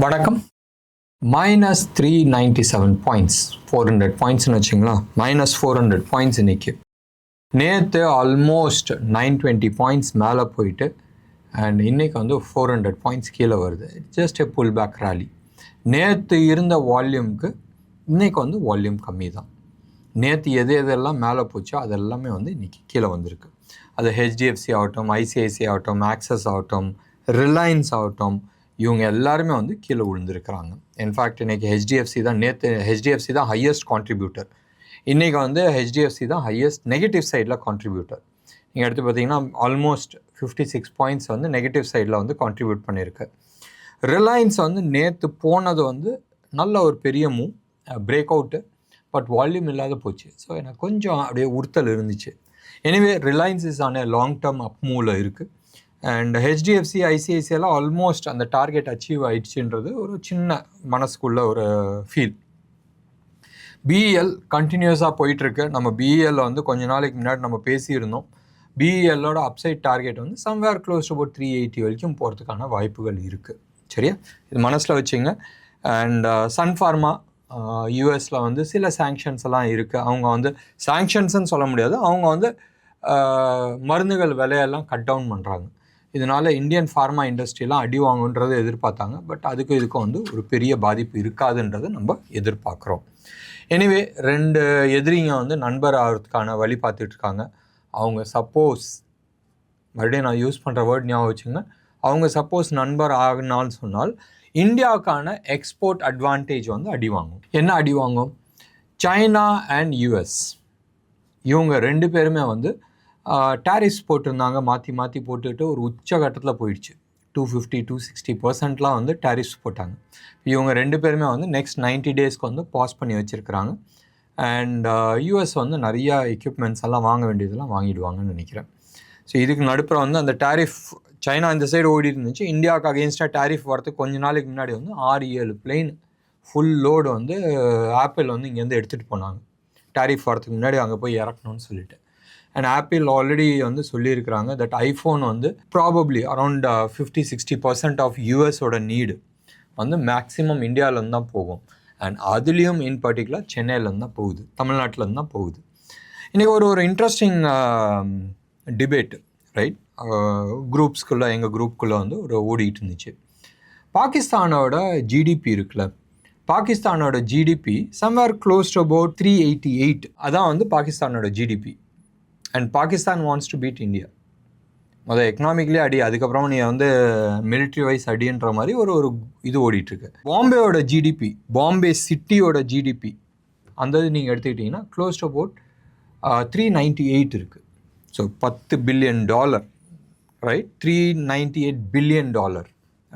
வணக்கம். -397 points, 400 பாயிண்ட்ஸ்னு வச்சுங்களா. -400 points இன்னைக்கு. நேற்று ஆல்மோஸ்ட் 920 பாயிண்ட்ஸ் மேலே போயிட்டு அண்ட் இன்னைக்கு வந்து 400 பாயிண்ட்ஸ் கீழே வருது. Just a pull back rally. நேற்று இருந்த வால்யூமுக்கு இன்னைக்கு வந்து வால்யூம் கம்மி தான். நேற்று எதெல்லாம் மேலே போச்சோ அதெல்லாமே வந்து இன்றைக்கி கீழே வந்திருக்கு. அது ஹெச்டிஎஃப்சி ஆகட்டும், ஐசிஐசிஐ ஆகட்டும், ஆக்சஸ் ஆகட்டும், ரிலையன்ஸ் ஆகட்டும், இவங்க எல்லாருமே வந்து கீழே விழுந்திருக்கிறாங்க. இன்ஃபேக்ட் இன்றைக்கி ஹெச்டிஎஃப்சி தான், நேற்று ஹெச்டிஎஃப்சி தான் ஹையஸ்ட் கான்ட்ரிபியூட்டர். இன்றைக்கி வந்து ஹெச்டிஎஃப்சி தான் ஹையஸ்ட் நெகட்டிவ் சைடில் கான்ட்ரிபியூட்டர். நீங்கள் எடுத்து பார்த்தீங்கன்னா ஆல்மோஸ்ட் 56 பாயிண்ட்ஸ் வந்து நெகட்டிவ் சைடில் வந்து கான்ட்ரிபியூட் பண்ணியிருக்கு. ரிலையன்ஸ் வந்து நேற்று போனது வந்து நல்ல ஒரு பெரிய move, break out, but volume இல்லாத போச்சு. ஸோ எனக்கு கொஞ்சம் அப்படியே உறுத்தல் இருந்துச்சு. Anyway Reliance is on a long term up மூவில் இருக்குது. அண்ட் ஹெச்டிஎஃப்சி ஐசிஐசிஐலாம் ஆல்மோஸ்ட் அந்த டார்கெட் அச்சீவ் ஆயிடுச்சுன்றது ஒரு சின்ன மனசுக்குள்ள ஒரு ஃபீல். பிஇஎல் கண்டினியூஸாக போயிட்டுருக்கு. நம்ம பிஇஎல்ல வந்து கொஞ்ச நாளைக்கு முன்னாடி நம்ம பேசியிருந்தோம். பிஇஎல்லோட அப்சைட் டார்கெட் வந்து சம்வேர் க்ளோஸ் டு அபவுட் 380 வரைக்கும் போகிறதுக்கான வாய்ப்புகள் இருக்குது. சரியா, இது மனசில் வச்சுங்க. அண்ட் சன் ஃபார்மா யூஎஸில் வந்து சில சாங்ஷன்ஸ் எல்லாம் இருக்குது. அவங்க வந்து சாங்ஷன்ஸ்ன்னு சொல்ல முடியாது, அவங்க வந்து மருந்துகள் விலையெல்லாம் கட் டவுன் பண்ணுறாங்க. இதனால் இந்தியன் ஃபார்மா இண்டஸ்ட்ரியெலாம் அடி வாங்குன்றதை எதிர்பார்த்தாங்க. பட் இதுக்கும் வந்து ஒரு பெரிய பாதிப்பு இருக்காதுன்றதை நம்ம எதிர்பார்க்குறோம். எனிவே ரெண்டு எதிரிங்க வந்து நண்பர் ஆகிறதுக்கான வழி பார்த்துட்ருக்காங்க. அவங்க சப்போஸ், மறுபடியும் நான் யூஸ் பண்ணுற வேர்ட் ஞாபகம் வச்சுங்க, அவங்க சப்போஸ் நண்பர் ஆகினான்னு சொன்னால் இந்தியாவுக்கான எக்ஸ்போர்ட் அட்வான்டேஜ் வந்து அடி வாங்கும். என்ன அடி வாங்கும்? சைனா அண்ட் யூஎஸ் இவங்க ரெண்டு பேருமே வந்து டேரிஃப்ஸ் போட்டிருந்தாங்க. மாற்றி போட்டுட்டு ஒரு உச்சகட்டத்தில் போயிடுச்சு. 250-260% வந்து டேரிஃப்ஸ் போட்டாங்க. இவங்க ரெண்டு பேருமே வந்து நெக்ஸ்ட் 90 டேஸ்க்கு வந்து பாஸ் பண்ணி வச்சுருக்கிறாங்க. அண்ட் யூஎஸ் வந்து நிறையா எக்யூப்மெண்ட்ஸ் எல்லாம் வாங்க வேண்டியதெல்லாம் வாங்கிடுவாங்கன்னு நினைக்கிறேன். ஸோ இதுக்கு நடுப்புற வந்து அந்த டேரிஃப் சைனா இந்த சைடு ஓடி இருந்துச்சு. இந்தியாவுக்கு அகெயின்ஸ்டாக டேரிஃப் வரதுக்கு கொஞ்ச நாளைக்கு முன்னாடி வந்து 6-7 பிளெயின் ஃபுல் லோடு வந்து ஆப்பிள் வந்து இங்கேருந்து எடுத்துகிட்டு போனாங்க. டேரிஃப் வரதுக்கு முன்னாடி அங்கே போய் இறக்கணும்னு சொல்லிட்டு. அண்ட் ஆப்பிள் ஆல்ரெடி வந்து சொல்லியிருக்கிறாங்க தட் ஐஃபோன் வந்து ப்ராபப்ளி அரௌண்ட் 50-60% ஆஃப் யூஎஸோட நீடு வந்து மேக்ஸிமம் இந்தியாவிலேருந்து தான் போகும். அண்ட் அதுலேயும் இன் பர்டிகுலர் சென்னையிலேருந்து தான் போகுது, தமிழ்நாட்டிலேருந்து தான் போகுது. இன்றைக்கி ஒரு இன்ட்ரெஸ்டிங் டிபேட், ரைட்? குரூப்ஸ்குள்ளே, எங்கள் குரூப்புக்குள்ளே வந்து ஒரு ஓடிட்டு இருந்துச்சு. பாகிஸ்தானோட ஜிடிபி இருக்குல்ல, பாகிஸ்தானோட GDP somewhere close to about 388. அதான் வந்து பாகிஸ்தானோட GDP. And Pakistan wants to beat India. முதல் எக்கனாமிக்லேயே அடி, அதுக்கப்புறம் நீ வந்து மிலிட்ரி வைஸ் அடின்ற மாதிரி ஒரு இது ஓடிட்டுருக்கு. பாம்பேயோட ஜிடிபி, பாம்பே சிட்டியோட ஜிடிபி அந்த இது நீங்கள் எடுத்துக்கிட்டிங்கன்னா க்ளோஸ் டு அபவுட் 398 இருக்குது. So $10 billion, right? $398 billion,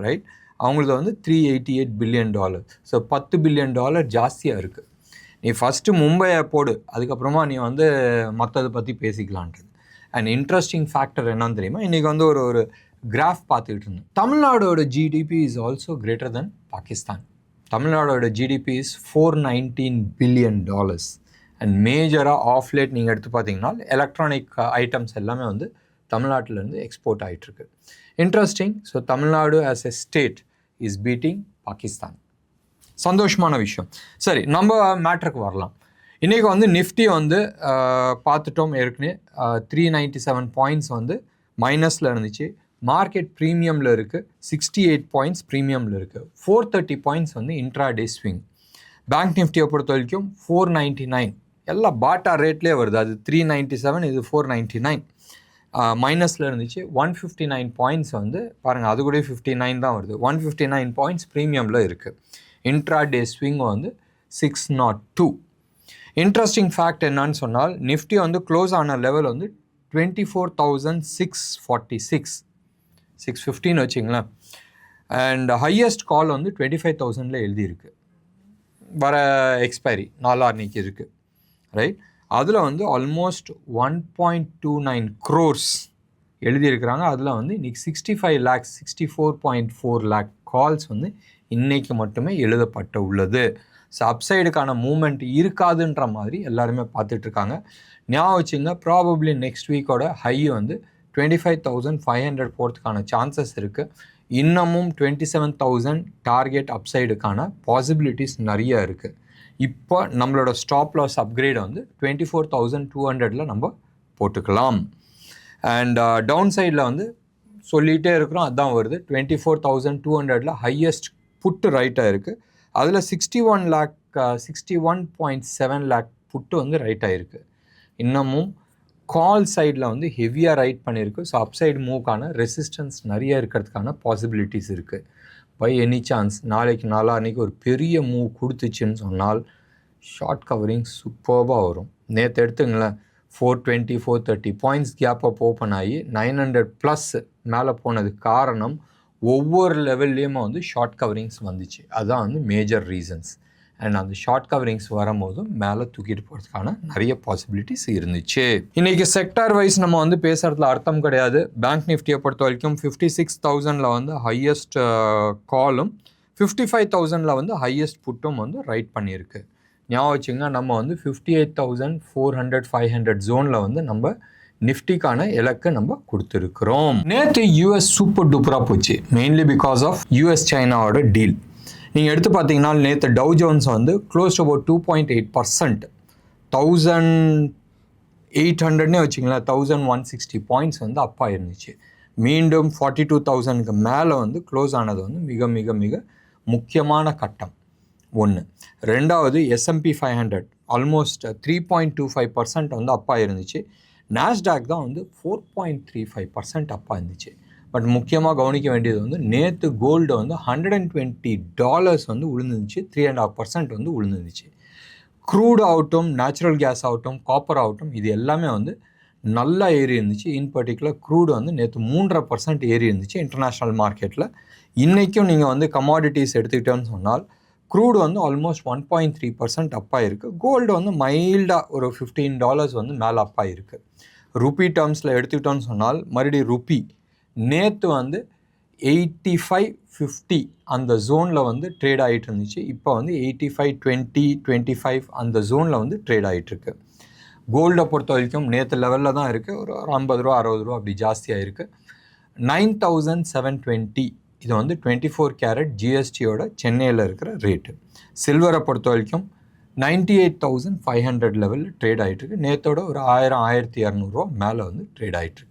right? அவங்களது வந்து $388 பில்லியன். ஸோ $10 பில்லியன் ஜாஸ்தியாக இருக்குது. நீ ஃபஸ்ட்டு மும்பையை போடு, அதுக்கப்புறமா நீ வந்து மற்றதை பற்றி பேசிக்கலான்றது. அண்ட் இன்ட்ரெஸ்டிங் ஃபேக்டர் என்னன்னு தெரியுமா? இன்றைக்கி வந்து ஒரு கிராஃப் பார்த்துக்கிட்டு இருந்தேன். தமிழ்நாடோட GDP is also greater than Pakistan. தமிழ்நாடோட ஜிடிபி இஸ் $419 பில்லியன். அண்ட் மேஜராக ஆஃப் லேட் நீங்கள் எடுத்து பார்த்தீங்கன்னா எலக்ட்ரானிக் ஐட்டம்ஸ் எல்லாமே வந்து தமிழ்நாட்டிலேருந்து எக்ஸ்போர்ட் ஆகிட்டுருக்கு. Interesting. So Tamil Nadu as a state is beating Pakistan. சந்தோஷமான விஷயம். சரி, நம்ம மேட்ருக்கு வரலாம். இன்றைக்கி வந்து நிஃப்டி வந்து பார்த்துட்டோம் ஏற்கனவே. 397 பாயிண்ட்ஸ் வந்து மைனஸில் இருந்துச்சு. மார்க்கெட் ப்ரீமியமில் இருக்குது. 68 பாயிண்ட்ஸ் ப்ரீமியமில் இருக்குது. 430 பாயிண்ட்ஸ் வந்து இன்ட்ராடே ஸ்விங். பேங்க் நிஃப்டியை பொறுத்த வரைக்கும் 499, எல்லாம் பாட்டா ரேட்லேயே வருது. அது 397, இது 499. மைனஸில் இருந்துச்சு. 159 பாயிண்ட்ஸ் வந்து பாருங்கள், அது கூட 59 தான் வருது. 159 பாயிண்ட்ஸ் ப்ரீமியமில் இருக்குது. இன்ட்ராடே ஸ்விங் வந்து 602. இன்ட்ரெஸ்டிங் ஃபேக்ட் என்னன்னு சொன்னால், நிஃப்டி வந்து க்ளோஸ் ஆன லெவல் வந்து 24,646, 615 வச்சிங்களேன். அண்ட் ஹையஸ்ட் கால் வந்து 25,000 எழுதியிருக்கு. வர எக்ஸ்பைரி 4 அன்னைக்கு இருக்குது, ரைட்? அதில் வந்து ஆல்மோஸ்ட் 1.29 crores எழுதியிருக்கிறாங்க. அதில் வந்து இன்றைக்கி 65 lakhs, 64.4 lakh கால்ஸ் வந்து இன்றைக்கி மட்டுமே எழுதப்பட்டு உள்ளது. ஸோ அப்சைடுக்கான மூமெண்ட் இருக்காதுன்ற மாதிரி எல்லாருமே பார்த்துட்ருக்காங்க. ஞாபகம் வச்சுங்க, ப்ராபப்ளி நெக்ஸ்ட் வீக்கோட ஹை வந்து 25,500 போகிறதுக்கான சான்சஸ் இருக்குது. இன்னமும் 27,000 டார்கெட் அப்சைடுக்கான பாசிபிலிட்டிஸ் நிறைய இருக்குது. இப்போ நம்மளோட ஸ்டாப் லாஸ் அப்கிரேட் வந்து 24,200 நம்ம போட்டுக்கலாம். அண்ட் டவுன் சைடில் வந்து சொல்லிகிட்டே இருக்கிறோம், அதுதான் வருது. 24,200 ஹையஸ்ட் புட்டு ரைட்டாக இருக்குது. அதில் 61.7 லேக் புட்டு வந்து ரைட் ஆகிருக்கு. இன்னமும் கால் சைடில் வந்து ஹெவியாக ரைட் பண்ணியிருக்கு. ஸோ அப்சைடு மூவ்க்கான ரெசிஸ்டன்ஸ் நிறைய இருக்கிறதுக்கான பாசிபிலிட்டிஸ் இருக்குது. பை எனி சான்ஸ் நாளைக்கு நாளான்னைக்கு ஒரு பெரிய மூவ் கொடுத்துச்சுன்னு சொன்னால் ஷார்ட் கவரிங் சூப்பர்பாக வரும். நேற்று எடுத்துங்களேன், 420 430 பாயிண்ட்ஸ் கேப் அப் ஓப்பன் ஆகி 900+ மேலே போனதுக்கு காரணம் ஒவ்வொரு லெவல்லையுமே வந்து ஷார்ட் கவரிங்ஸ் வந்துச்சு. அதுதான் வந்து மேஜர் ரீசன்ஸ். அண்ட் அந்த ஷார்ட் கவரிங்ஸ் வரும்போதும் மேலே தூக்கிட்டு போகிறதுக்கான நிறைய பாசிபிலிட்டிஸ் இருந்துச்சு. இன்றைக்கி செக்டார் வைஸ் நம்ம வந்து பேசுகிறதுல அர்த்தம் கிடையாது. பேங்க் நிஃப்டியை பொறுத்த வரைக்கும் 56,000 வந்து ஹையஸ்ட் காலும் 55,000 வந்து ஹையஸ்ட் புட்டும் வந்து ரைட் பண்ணியிருக்கு. ஞாபகம் வச்சுங்க, நம்ம வந்து 58,400 500 ஜோனில் வந்து நம்ம நிஃப்டிக்கான இலக்கு நம்ம கொடுத்துருக்குறோம். நேற்று யூஎஸ் சூப்பர் டூப்பராக போச்சு, மெயின்லி பிகாஸ் ஆஃப் யூஎஸ் சைனாவோட டீல். நீங்கள் எடுத்து பார்த்தீங்கன்னா நேற்று டவ் ஜோன்ஸ் வந்து க்ளோஸ் அபவுட் 2.8%, 1,800 வச்சிங்களேன், 1,160 பாயிண்ட்ஸ் வந்து அப்பா இருந்துச்சு. மீண்டும் 42,000க்கு மேலே வந்து க்ளோஸ் ஆனது வந்து மிக மிக மிக முக்கியமான கட்டம் ஒன்று. ரெண்டாவது S&P 500 ஆல்மோஸ்ட் 3.25% வந்து அப்பா இருந்துச்சு. நாஸ்டாக் தான் வந்து 4.35% அப்பா இருந்துச்சு. பட் முக்கியமாக கவனிக்க வேண்டியது வந்து நேற்று கோல்டு வந்து $120 வந்து விழுந்துருந்துச்சு, 3.5% வந்து விழுந்துருந்துச்சு. க்ரூட் ஆகட்டும், நேச்சுரல் கேஸ் ஆகட்டும், காப்பர் ஆகட்டும், இது எல்லாமே வந்து நல்லா ஏறி இருந்துச்சு. இன் பர்டிகுலர் க்ரூடு வந்து நேற்று 3.5% ஏறி இருந்துச்சு இன்டர்நேஷ்னல் மார்க்கெட்டில். இன்றைக்கும் நீங்கள் வந்து கமாடிட்டிஸ் எடுத்துக்கிட்டோன்னு சொன்னால் க்ரூடு வந்து ஆல்மோஸ்ட் 1.3% அப்பா இருக்குது. கோல்டு வந்து மைல்டாக ஒரு $15 வந்து மேலே அப்பா இருக்குது. ருப்பி டேர்ம்ஸில் எடுத்துக்கிட்டோன்னு சொன்னால் மறுபடியும் ருப்பி நேற்று வந்து 85.50 அந்த ஜோனில் வந்து ட்ரேட் ஆகிட்டு இருந்துச்சு. இப்போ வந்து 85.20 25 அந்த ஜோனில் வந்து ட்ரேட் ஆகிட்டுருக்கு. கோல்டை பொறுத்த வரைக்கும் நேற்று லெவலில் தான் இருக்குது, ஒரு 50 ரூபா 60 ரூபா அப்படி ஜாஸ்தியாக இருக்குது. 9,720 இது வந்து 24 கேரட் ஜிஎஸ்டியோட சென்னையில் இருக்கிற ரேட்டு. சில்வரை பொறுத்த வரைக்கும் 98,500 லெவலில் ட்ரேட் ஆகிட்டுருக்கு. நேற்றோட ஒரு 1,200 ரூபா மேலே வந்து ட்ரேட் ஆகிட்டுருக்கு.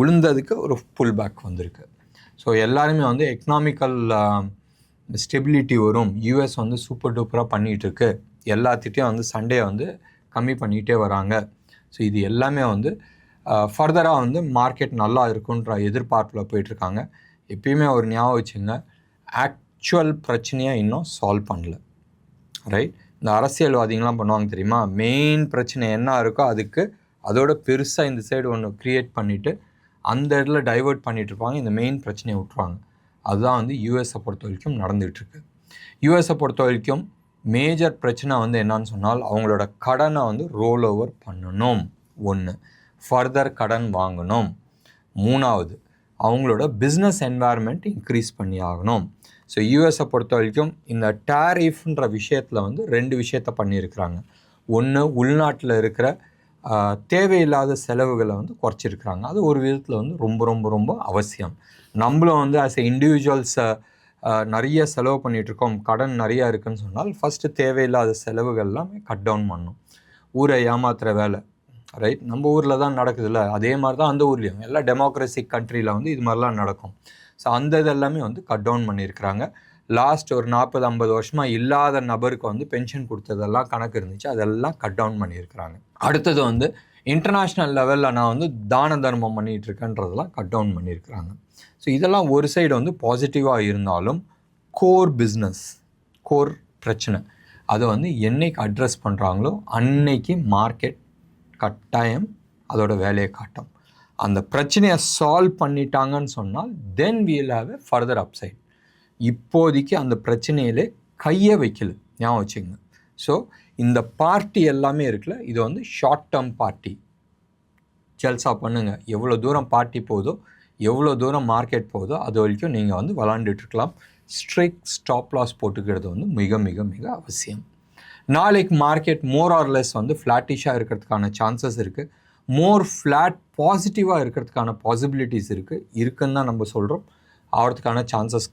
உளுந்ததுக்கு ஒரு புல் பேக் வந்திருக்கு. ஸோ எல்லாருமே வந்து எக்கனாமிக்கல் ஸ்டெபிலிட்டி வரும், யூஎஸ் வந்து சூப்பர் டூப்பராக பண்ணிகிட்ருக்கு, எல்லாத்திட்டையும் வந்து சண்டே வந்து கம்மி பண்ணிகிட்டே வராங்க. ஸோ இது எல்லாமே வந்து ஃபர்தராக வந்து மார்க்கெட் நல்லா இருக்குன்ற எதிர்பார்ப்பில் போயிட்டுருக்காங்க. எப்பயுமே ஒரு ஞாபகம் வச்சுங்க, ஆக்சுவல் பிரச்சனையாக இன்னும் சால்வ் பண்ணல, ரைட்? இந்த அரசியல்வாதிகள்லாம் பண்ணுவாங்க தெரியுமா, மெயின் பிரச்சனை என்ன இருக்கோ அதுக்கு அதோட பெருசாக இந்த சைடு ஒன்று க்ரியேட் பண்ணிவிட்டு அந்த இடத்துல டைவெர்ட் பண்ணிகிட்டு இருப்பாங்க, இந்த மெயின் பிரச்சனையை விட்டுருவாங்க. அதுதான் வந்து யூஎஸை பொறுத்த வரைக்கும் நடந்துகிட்ருக்கு. யூஎஸை பொறுத்த வரைக்கும் மேஜர் பிரச்சனை வந்து என்னன்னு சொன்னால் அவங்களோட கடனை வந்து ரோல் ஓவர் பண்ணணும், ஒன்று. ஃபர்தர் கடன் வாங்கணும், மூணாவது அவங்களோட பிஸ்னஸ் என்வாயர்மெண்ட் இன்க்ரீஸ் பண்ணி ஆகணும். ஸோ யூஎஸை பொறுத்த வரைக்கும் இந்த டேரிஃப்ன்ற விஷயத்தில் வந்து 2 விஷயத்த பண்ணியிருக்கிறாங்க. ஒன்று, உள்நாட்டில் இருக்கிற தேவையில்லாத செலவுகளை வந்து குறைச்சிருக்கிறாங்க. அது ஒரு விதத்தில் வந்து ரொம்ப ரொம்ப ரொம்ப அவசியம். நம்மளும் வந்து ஆஸ் எ இண்டிவிஜுவல்ஸை நிறைய செலவு பண்ணிகிட்ருக்கோம், கடன் நிறையா இருக்குதுன்னு சொன்னால் ஃபஸ்ட்டு தேவையில்லாத செலவுகள்லாம் கட் டவுன் பண்ணணும். ஊரை ஏமாத்துகிற வேலை, ரைட், நம்ம ஊரில் தான் நடக்குதுல்ல, அதே மாதிரி தான் அந்த ஊர்லேயும் எல்லா டெமோக்ரஸிக் கண்ட்ரியில் வந்து இது மாதிரிலாம் நடக்கும். ஸோ அந்த இதெல்லாமே வந்து கட் டவுன் பண்ணியிருக்கிறாங்க. லாஸ்ட் ஒரு 40-50 வருஷமாக இல்லாத நபருக்கு வந்து பென்ஷன் கொடுத்ததெல்லாம் கணக்கு இருந்துச்சு, அதெல்லாம் கட் டவுன் பண்ணியிருக்கிறாங்க. அடுத்தது வந்து இன்டர்நேஷ்னல் லெவலில் நான் வந்து தான தர்மம் பண்ணிகிட்ருக்கேன்றதெல்லாம் கட் டவுன் பண்ணியிருக்கிறாங்க. ஸோ இதெல்லாம் ஒரு சைடு வந்து பாசிட்டிவாக இருந்தாலும் கோர் பிஸ்னஸ், கோர் பிரச்சனை, அதை வந்து என்னைக்கு அட்ரஸ் பண்ணுறாங்களோ அன்னைக்கு மார்க்கெட் கட்டாயம் அதோட வேலையை காட்டும். அந்த பிரச்சனையை சால்வ் பண்ணிட்டாங்கன்னு சொன்னால் then we'll have a further upside. இப்போதைக்கு அந்த பிரச்சனையிலே கையை வைக்கல, ஞாபகம் வச்சுங்க. ஸோ இந்த பார்ட்டி எல்லாமே இருக்குல்ல, இது வந்து ஷார்ட் டேர்ம் பார்ட்டி. ஜல்சா பண்ணுங்கள், எவ்வளோ தூரம் பார்ட்டி போகுதோ, எவ்வளோ தூரம் மார்க்கெட் போகுதோ அது வரைக்கும் நீங்கள் வந்து விளாண்டுட்டுருக்கலாம். ஸ்ட்ரிக்ட் ஸ்டாப் லாஸ் போட்டுக்கிறது வந்து மிக மிக மிக அவசியம். நாளைக்கு மார்க்கெட் மோர் ஆர் லெஸ் வந்து ஃப்ளாட்டிஷாக இருக்கிறதுக்கான சான்சஸ் இருக்குது. மோர் ஃப்ளாட் பாசிட்டிவாக இருக்கிறதுக்கான பாசிபிலிட்டிஸ் இருக்குன்னு தான் நம்ம சொல்கிறோம். ஆகிறதுக்கான சான்சஸ்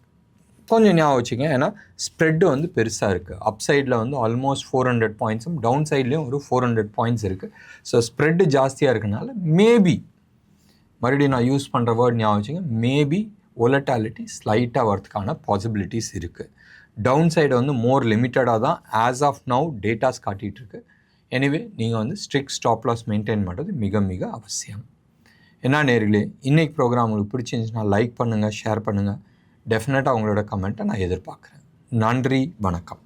கொஞ்சம் ஞாபகம் வச்சுங்க. ஏன்னா ஸ்ப்ரெட்டு வந்து பெருசாக இருக்குது. அப் சைடில் வந்து ஆல்மோஸ்ட் 400 பாயிண்ட்ஸும் டவுன் சைட்லேயும் ஒரு 400 பாயிண்ட்ஸ் இருக்குது. ஸோ ஸ்ப்ரெட்டு ஜாஸ்தியாக இருக்கனால மேபி, மறுபடியும் நான் யூஸ் பண்ணுற வேர்ட் ஞாபகம் வச்சுங்க, மேபி வொலட்டாலிட்டி ஸ்லைட்டாக வரதுக்கான பாசிபிலிட்டிஸ் இருக்குது. டவுன் சைடு வந்து மோர் லிமிட்டடாக தான் ஆஸ் ஆஃப் நவ் டேட்டாஸ் காட்டிகிட்ருக்கு. எனிவே நீங்கள் வந்து ஸ்ட்ரிக்ட் ஸ்டாப் லாஸ் மெயின்டைன் பண்ணுறது மிக மிக அவசியம். என்ன நேர்களே, இன்றைக்கி ப்ரோக்ராம் உங்களுக்கு பிடிச்சிருந்துச்சுன்னா லைக் பண்ணுங்கள், ஷேர் பண்ணுங்கள். டெஃபினட்டாக உங்களோட கமெண்ட்டை நான் எதிர்பார்க்குறேன். நன்றி, வணக்கம்.